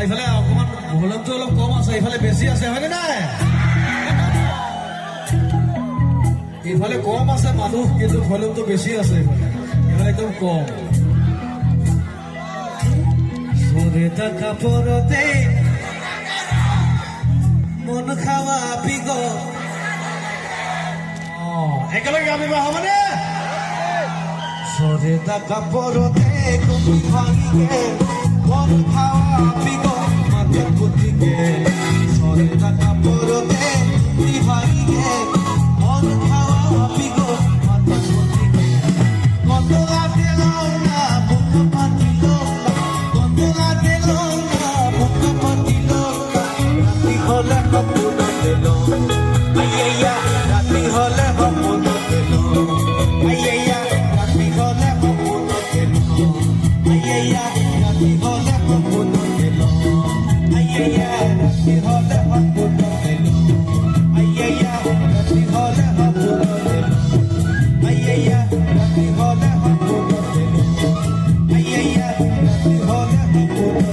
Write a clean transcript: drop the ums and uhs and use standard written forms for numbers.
ইফালে অকমান ভলিউমটো অলপ কম আছে, ইফালে বেছি আছে, হয়নে নাই? ইফালে কম আছে মানুহ, কিন্তু ভলিউমটো বেছি আছে, ইফালে একদম কম। চোৰেটা কাপোৰতে মন খাৱা পিগ, একেলগে গামিবা হ'বনে? চোৰেটা কাপোৰতে তুমি ভাঙিকে মন খাৱা পিগ মাতে পুতিকে, চোৰেটা কাপোৰতে তুমি ভাঙিকে মন খাৱা পিগ মাতে পুতিকে, কত রাতে লওনা বুক পাতিল, কত রাতে লওনা বুক পাতিল, রাতি হলে সপোন দিল, আইয়া রাতি হলে সপোন দিল, আইয়া রাতি হলে সপোন দিল, আইয়া রাতি হলে সপোন দিল, আইয়া